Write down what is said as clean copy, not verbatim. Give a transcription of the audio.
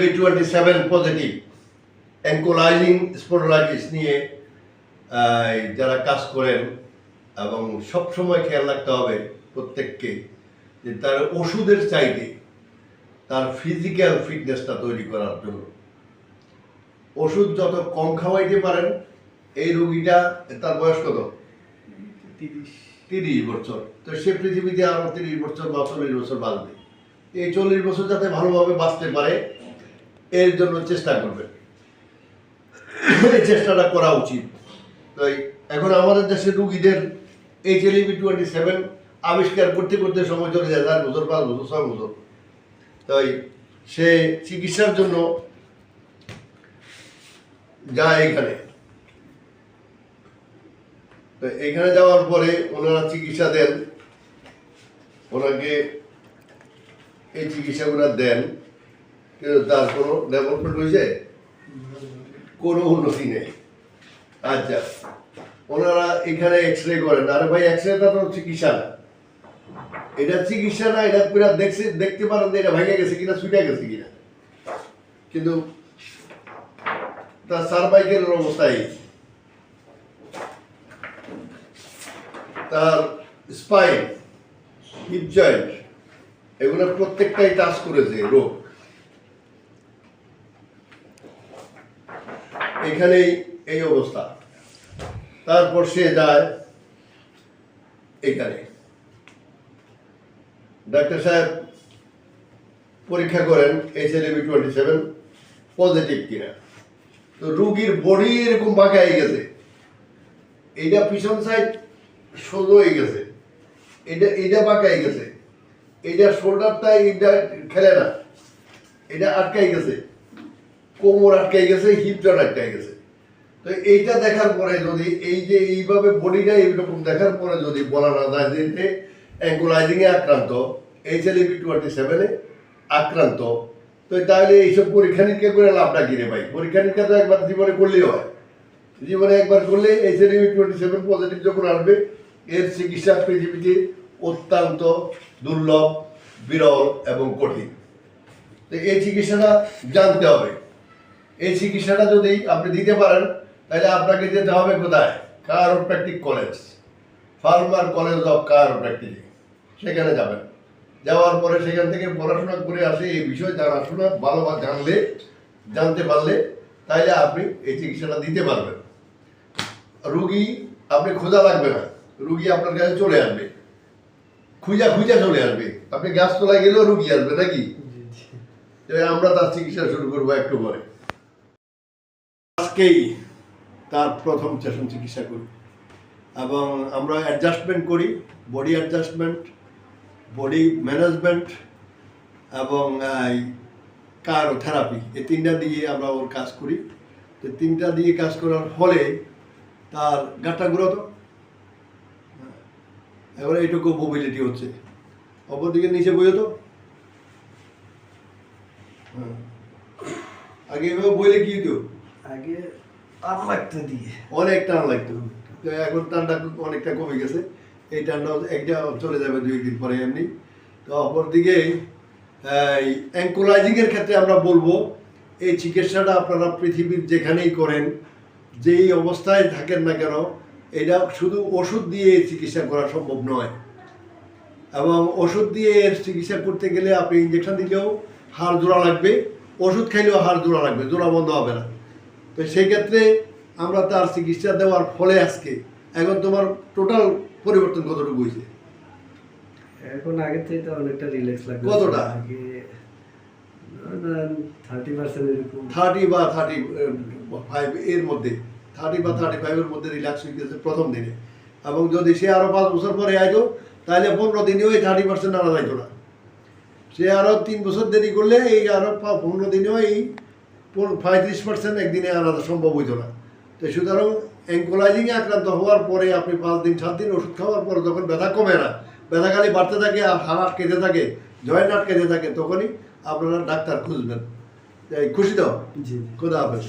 B27 positive ankylosing spondylitis নিয়ে যারা কাজ করেন এবং সবসময় খেয়াল রাখতে হবে প্রত্যেককে যে তার ওষুধের চাইতে তার ফিজিক্যাল ফিটনেসটা তৈরি করার জন্য ওষুধ যত কম খাওয়াইতে পারেন এই রোগীটা তার বয়স কত 30 বছর, তো সে পৃথিবীতে আরো 30 বছর বা 40 বছর বাঁচবে। এই 40 বছর যাতে ভালোভাবে বাঁচতে পারে এর জন্য চেষ্টা করবেন, এই চেষ্টাটা করা উচিত। তো এখন আমাদের দেশের রুগীদের HLA-B27 আবিষ্কার করতে করতে সময় চলে যায় 4 বছর 5 বছর 6 বছর। তাই সে চিকিৎসার জন্য যায় এখানে, তো এখানে যাওয়ার পরে ওনারা চিকিৎসা দেন, ওনাকে এই চিকিৎসাগুলো দেন, কিন্তু তার কোনো ডেভেলপমেন্ট হয়েছে, কোনো উন্নতি নেই। আচ্ছা, ওনারা এখানে এক্স রে করেন, আরে ভাই এক্স রেটা তো চিকিৎসা না, এটা চিকিৎসা না, এটা পুরা দেখতে পারেন যে এটা ভেঙে গেছে কিনা ছুটে গেছে কিনা, কিন্তু তার সার্ভাইকেলের অবস্থায় তার স্পাইন হিপ জয়েন্ট এগুলো প্রত্যেকটাই টাচ করেছে রোগ। এখানেই এই অবস্থা। তারপর সে যায় এখানে, ডাক্তার সাহেব পরীক্ষা করেন HLA-B27 পজিটিভ কিনা। তো রুগীর বডি এরকম বাঁকা হয়ে গেছে, এইটা পিছন সাইড সোজা হয়ে গেছে, এটা বাঁকা হয়ে গেছে, এইটা শোল্ডারটা এইটা খেলে না, এটা আটকাই গেছে, কোমর আটকাই গেছে, হিপ জয়েন্ট আটকাই গেছে। তো এইটা দেখার পরে যদি এই যে এইভাবে বডিটা এইরকম দেখার পরে যদি বলা না যায় যে অ্যাঙ্কোলাইজিংয়ে আক্রান্ত, HLA-B27 আক্রান্ত, তো তাহলে এইসব পরীক্ষা নিরীক্ষা করে লাভটা কিনে ভাই? পরীক্ষা নিরীক্ষা তো একবার জীবনে করলেই হয়, জীবনে একবার করলে HLA-B27 পজিটিভ যখন আসবে এর চিকিৎসা পৃথিবীতে অত্যন্ত দুর্লভ, বিরল এবং কঠিন। তো এই চিকিৎসাটা জানতে হবে। এই চিকিৎসাটা যদি আপনি দিতে পারেন তাহলে আপনাকে যেতে হবে কোথায়? কায়োপ্র্যাকটিক কলেজ, ফার্মার কলেজ অফ কায়োপ্র্যাকটিক, সেখানে যাবেন। যাওয়ার পরে সেখান থেকে পড়াশোনা করে আসে এই বিষয় জানাশোনা ভালোভাবে জানতে পারলে তাহলে আপনি এই চিকিৎসাটা দিতে পারবেন। রুগী আপনি খোঁজা লাগবে না, রুগী আপনার কাছে চলে আসবে, খুঁজা চলে আসবে। আপনি গাছতলায় গেলেও রুগী আসবে নাকি? আমরা তার চিকিৎসা শুরু করবো একটু পরে। আজকেই তার প্রথম সেশন চিকিৎসা করি এবং আমরা অ্যাডজাস্টমেন্ট করি, বডি অ্যাডজাস্টমেন্ট, বডি ম্যানেজমেন্ট এবং কায়োথেরাপি, এই তিনটা দিয়ে আমরা ওর কাজ করি। তো তিনটা দিয়ে কাজ করার ফলে তার গাঁটটা ঘুরত, এবারে এইটুকু মোবিলিটি হচ্ছে, অপরদিকে নিচে বইতো, আগে এভাবে বইলে কি হতো, আগে টান লাগতো, দিয়ে অনেক টান লাগতো, তো এখন টানটা অনেকটা কমে গেছে। এই টানটা একটা চলে যাবে 2 দিন পরে এমনি। তো অপরদিকে অ্যাঙ্কোলাইজিংয়ের ক্ষেত্রে আমরা বলবো এই চিকিৎসাটা আপনারা পৃথিবীর যেখানেই করেন, যেই অবস্থায় থাকেন না কেন, এটা শুধু ওষুধ দিয়ে চিকিৎসা করা সম্ভব নয়। এবং ওষুধ দিয়ে এর চিকিৎসা করতে গেলে আপনি ইঞ্জেকশন দিলেও হাড় জোড়া লাগবে, ওষুধ খাইলেও হাড় জোড়া লাগবে, জোড়া বন্ধ হবে না। তো সেই ক্ষেত্রে আমরা তার চিকিৎসা দেওয়ার ফলে আজকে এখন তোমার টোটাল পরিবর্তন কতটুকু হয়েছে? এখন আগের থেকে তো অনেকটা রিল্যাক্স লাগে। কতটা? 30% এরকম, 30 বা 35 এর মধ্যে, 30 বা 35 এর মধ্যে রিল্যাক্স হয়ে গেছে প্রথম দিনে। এবং যদি সে আরো 5 বছর পরে আইতো তাহলে 15 দিনে ওই 30% আনা যাইতো না। সে আরো 3 বছর দেরি করলে এই আরো 15 দিনেও এই 35% একদিনে আনা সম্ভব হইতো না। তো সুতরাং অ্যাঙ্কোলাইজিংয়ে আক্রান্ত হওয়ার পরে আপনি 5 দিন 7 দিন ওষুধ খাওয়ার পরে যখন ব্যথা কমে না, ব্যথা খালি বাড়তে থাকে আর হাড় আটকেতে থাকে, জয়েন্ট আটকেতে থাকে, তখনই আপনারা ডাক্তার খুঁজবেন। খুশি তো? জি, খোদা হাফেজ।